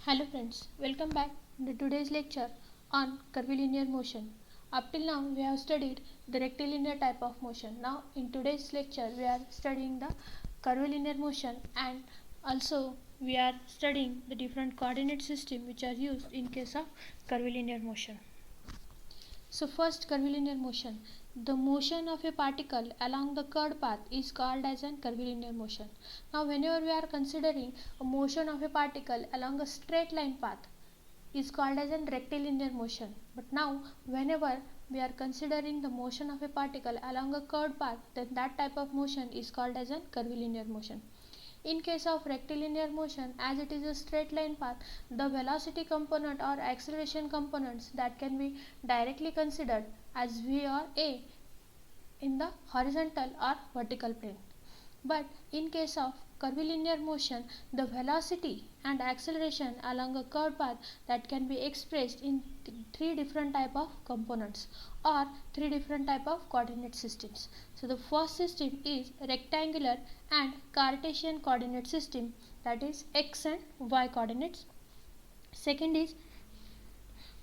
Hello friends, welcome back to today's lecture on curvilinear motion. Up till now we have studied the rectilinear type of motion. Now in today's lecture we are studying the curvilinear motion, and also we are studying the different coordinate system which are used in case of curvilinear motion. So first, curvilinear motion. The motion of a particle along the curved path is called as a curvilinear motion. Now whenever we are considering a motion of a particle along a straight line path is called as a rectilinear motion. But now whenever we are considering the motion of a particle along a curved path, then that type of motion is called as a curvilinear motion. In case of rectilinear motion, as it is a straight line path, the velocity component or acceleration components that can be directly considered as v or a in the horizontal or vertical plane. But in case of curvilinear motion, the velocity and acceleration along a curved path that can be expressed in three different type of components or three different type of coordinate systems. So the first system is rectangular and Cartesian coordinate system, that is x and y coordinates. Second is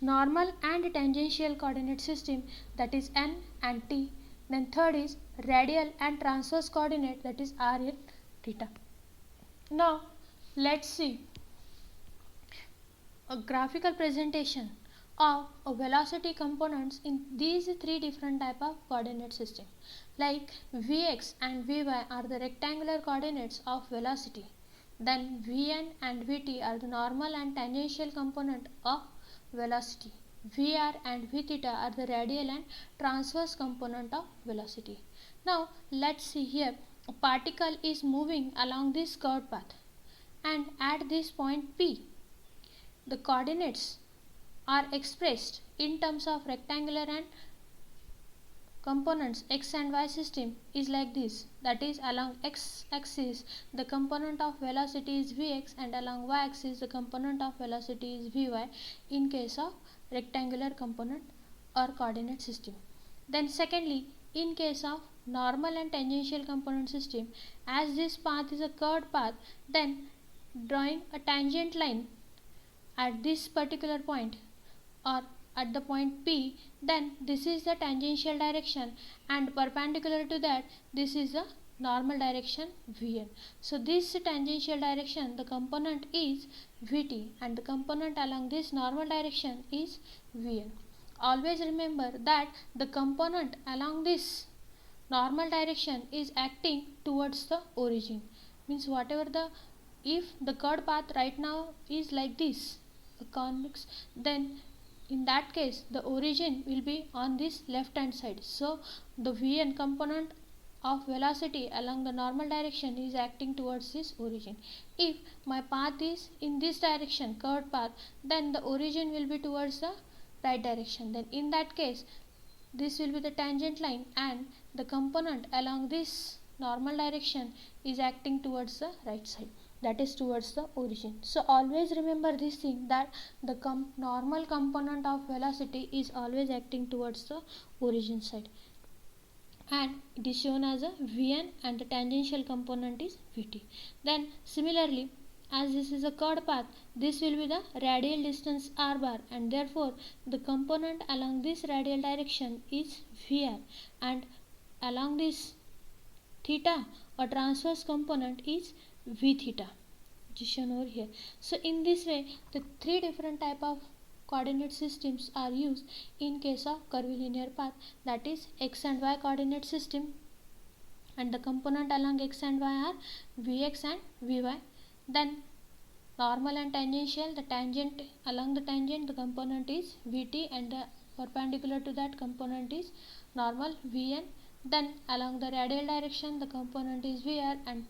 normal and tangential coordinate system, that is n and t. Then third is radial and transverse coordinate, that is r and theta. Now let's see a graphical presentation of a velocity components in these three different type of coordinate system. Like vx and vy are the rectangular coordinates of velocity. Then vn and vt are the normal and tangential component of velocity. Vr and vθ are the radial and transverse component of velocity. Now let's see here, a particle is moving along this curved path, and at this point P, the coordinates are expressed in terms of rectangular and components x and y system is like this, that is along x axis the component of velocity is vx, and along y axis the component of velocity is vy in case of rectangular component or coordinate system. Then secondly, in case of normal and tangential component system, as this path is a curved path, then drawing a tangent line at this particular point or at the point P, then this is the tangential direction, and perpendicular to that this is the normal direction Vn. So this tangential direction, the component is Vt, and the component along this normal direction is Vn. Always remember that the component along this normal direction is acting towards the origin. Means whatever the, if the curved path right now is like this, a convex, then in that case the origin will be on this left hand side. So the Vn component of velocity along the normal direction is acting towards this origin. If my path is in this direction, curved path, then the origin will be towards the right direction. Then in that case this will be the tangent line, and the component along this normal direction is acting towards the right side, that is towards the origin. So always remember this thing, that the normal component of velocity is always acting towards the origin side, and it is shown as a Vn, and the tangential component is Vt. Then similarly, as this is a curved path, this will be the radial distance r bar, and therefore the component along this radial direction is Vr, and along this theta or transverse component is v theta, which is shown over here. So in this way the three different type of coordinate systems are used in case of curvilinear path, that is x and y coordinate system, and the component along x and y are vx and vy. Then normal and tangential, the tangent along the tangent the component is vt, and the perpendicular to that component is normal vn. Then along the radial direction the component is vr, and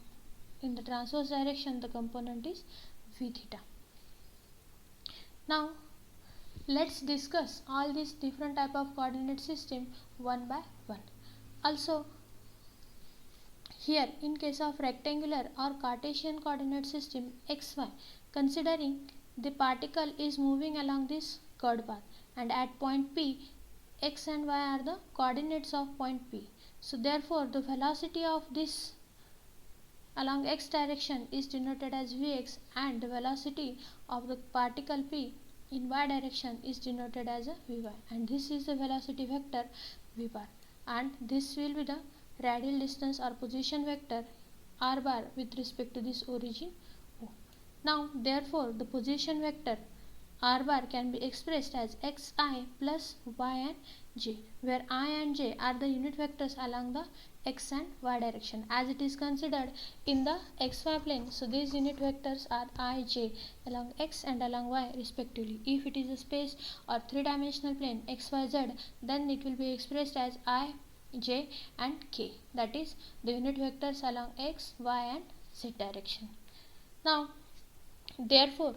in the transverse direction the component is v theta. Now let's discuss all these different type of coordinate system one by one. Also here in case of rectangular or Cartesian coordinate system xy, considering the particle is moving along this curved path, and at point P x and y are the coordinates of point P. So therefore the velocity of this along x direction is denoted as Vx, and the velocity of the particle P in y direction is denoted as a Vy, and this is the velocity vector V bar, and this will be the radial distance or position vector r bar with respect to this origin O. Now therefore the position vector r bar can be expressed as xi plus y and j, where I and j are the unit vectors along the x and y direction, as it is considered in the xy plane. So these unit vectors are I, j along x and along y respectively. If it is a space or three-dimensional plane xyz, then it will be expressed as I, j and k, that is the unit vectors along x, y and z direction. Now therefore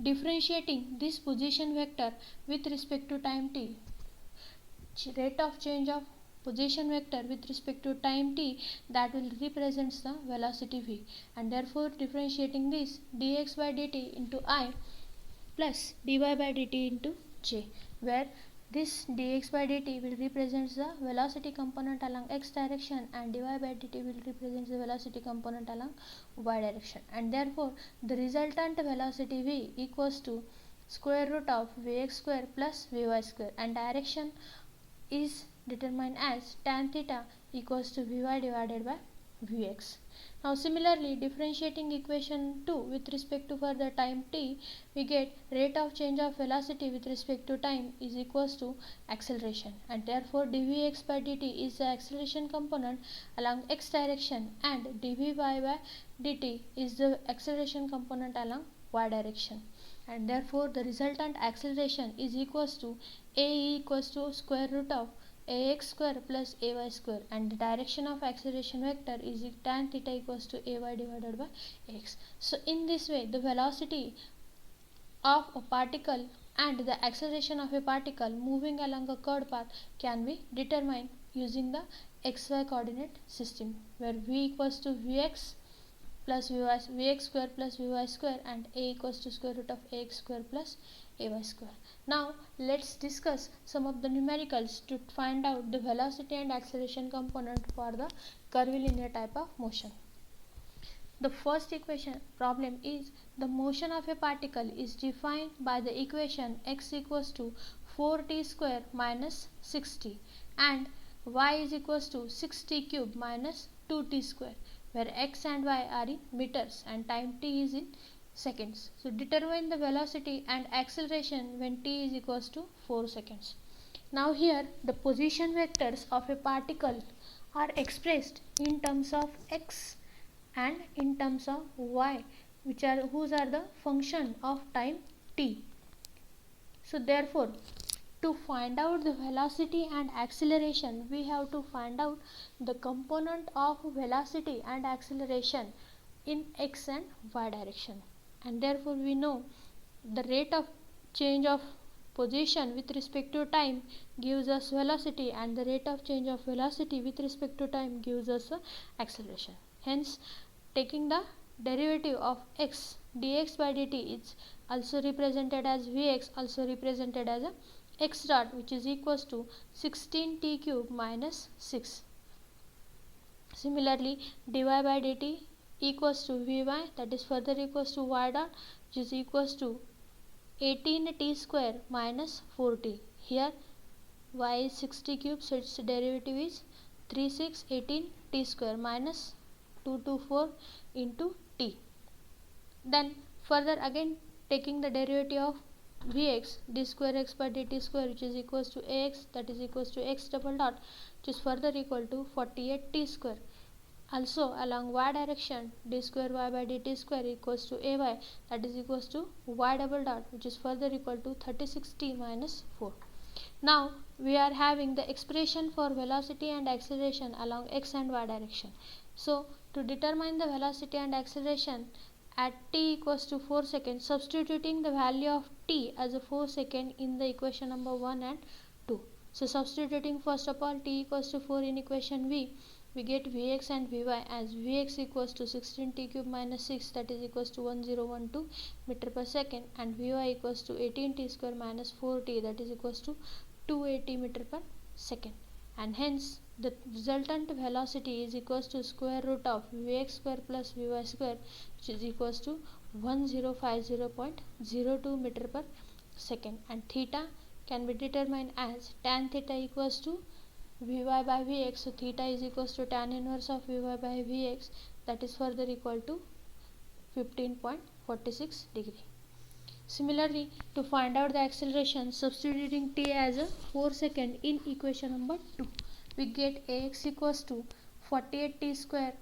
differentiating this position vector with respect to time t, rate of change of position vector with respect to time t, that will represents the velocity v, and therefore differentiating this dx by dt into I plus dy by dt into j, where this dx by dt will represent the velocity component along x direction and dy by dt will represent the velocity component along y direction, and therefore the resultant velocity v equals to square root of vx square plus vy square, and direction is determined as tan theta equals to Vy divided by Vx. Now similarly differentiating equation 2 with respect to further time t, we get rate of change of velocity with respect to time is equals to acceleration, and therefore dvx by dt is the acceleration component along x direction and dvy by dt is the acceleration component along y direction, and therefore the resultant acceleration is equals to a equals to square root of ax square plus ay square, and the direction of acceleration vector is tan theta equals to ay divided by x. So in this way the velocity of a particle and the acceleration of a particle moving along a curved path can be determined using the xy coordinate system, where v equals to vx plus vx square plus vy square and a equals to square root of ax square plus ay square. Now let's discuss some of the numericals to find out the velocity and acceleration component for the curvilinear type of motion. The first equation problem is the motion of a particle is defined by the equation x equals to 4t square minus 6t and y is equals to 6t cube minus 2t square, where x and y are in meters and time t is in seconds. So determine the velocity and acceleration when t is equals to 4 seconds. Now here the position vectors of a particle are expressed in terms of x and in terms of y, whose are the function of time t. So therefore to find out the velocity and acceleration, we have to find out the component of velocity and acceleration in x and y direction, and therefore we know the rate of change of position with respect to time gives us velocity, and the rate of change of velocity with respect to time gives us acceleration. Hence taking the derivative of x dx by dt is also represented as vx, also represented as a x dot, which is equals to 16t cube minus 6. Similarly dy by dt equals to vy, that is further equals to y dot, which is equals to 18t square minus 4t. Here y is 60 cube, so its derivative is 3618t square minus 224 into t. Then further again taking the derivative of vx d square x by dt square, which is equals to ax, that is equals to x double dot, which is further equal to 48t square. Also along y direction d square y by dt square equals to ay, that is equals to y double dot, which is further equal to 36t minus 4. Now we are having the expression for velocity and acceleration along x and y direction. So to determine the velocity and acceleration at t equals to 4 seconds, substituting the value of t as a 4 second in the equation number 1 and 2. So substituting first of all t equals to 4 in equation v, we get vx and vy as vx equals to 16t cube minus 6, that is equals to 1012 meter per second, and vy equals to 18t square minus 4t, that is equals to 280 meter per second. and hence the resultant velocity is equals to square root of vx square plus vy square, which is equals to 1050.02 meter per second, and theta can be determined as tan theta equals to Vy by Vx. So theta is equals to tan inverse of Vy by Vx, that is further equal to 15.46 degree. Similarly, to find out the acceleration, substituting t as a 4 second in equation number 2, we get ax equals to 48 t square.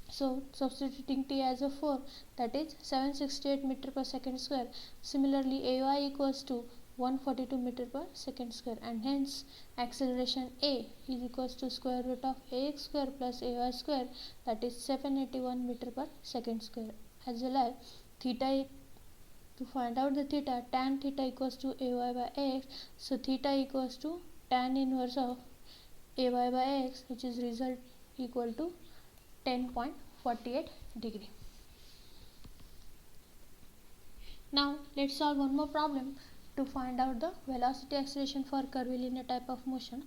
So substituting t as a 4, that is 768 meter per second square. Similarly, ay equals to 142 meter per second square, and hence acceleration a is equals to square root of ax square plus ay square, that is 781 meter per second square. As well as theta, to find out the theta, tan theta equals to ay by x. So theta equals to tan inverse of ay by x, which is result equal to 10.48 degree. Now let's solve one more problem to find out the velocity acceleration for curvilinear type of motion.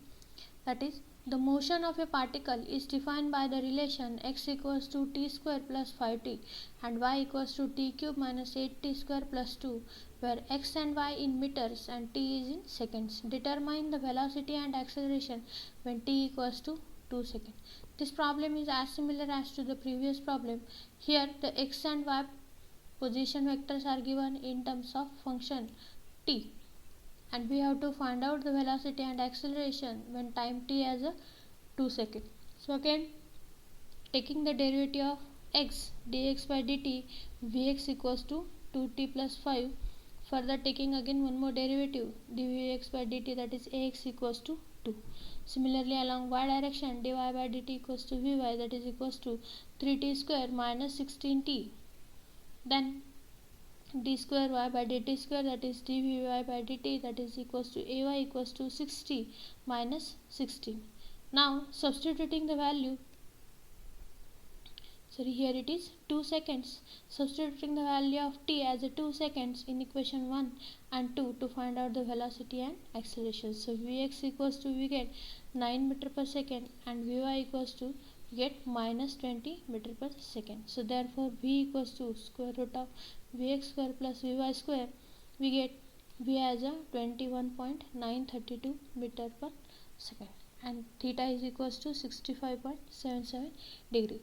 That is, the motion of a particle is defined by the relation x equals to t square plus 5t and y equals to t cube minus 8t square plus 2, where x and y in meters and t is in seconds. Determine the velocity and acceleration when t equals to 2 seconds. This problem is as similar as to the previous problem. Here the x and y position vectors are given in terms of function t, and we have to find out the velocity and acceleration when time t as a 2 seconds. So again, taking the derivative of x dx by dt, vx equals to 2t plus 5. Further taking again one more derivative dvx by dt, that is ax equals to 2. Similarly, along y direction dy by dt equals to vy, that is equals to 3t square minus 16t. Then d square y by dt square, that is dvy by dt, that is equals to ay equals to 60 minus 16. Now substituting the value, here it is 2 seconds. Substituting the value of t as a 2 seconds in equation 1 and 2 to find out the velocity and acceleration. So vx equals to, we get 9 meter per second, and vy equals to, we get minus 20 meter per second. So therefore v equals to square root of vx square plus vy square, we get v as a 21.932 meter per second, and theta is equals to 65.77 degree.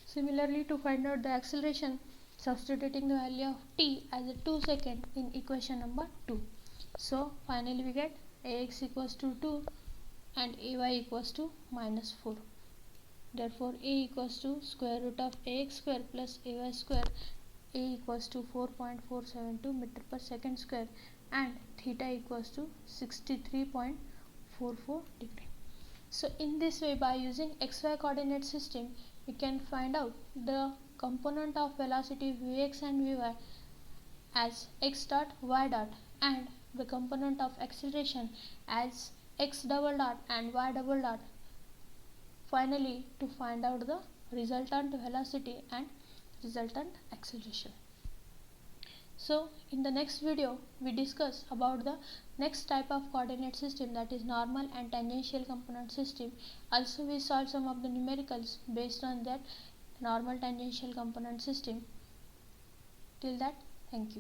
Similarly, to find out the acceleration, substituting the value of t as a 2 second in equation number 2. So finally we get ax equals to 2 and ay equals to minus 4. Therefore a equals to square root of ax square plus ay square, a equals to 4.472 meter per second square, and theta equals to 63.44 degree. So in this way, by using xy coordinate system, we can find out the component of velocity vx and vy as x dot y dot, and the component of acceleration as x double dot and y double dot. Finally, to find out the resultant velocity and resultant acceleration. So in the next video, we discuss about the next type of coordinate system, that is normal and tangential component system. Also we solve some of the numericals based on that normal tangential component system. Till that, thank you.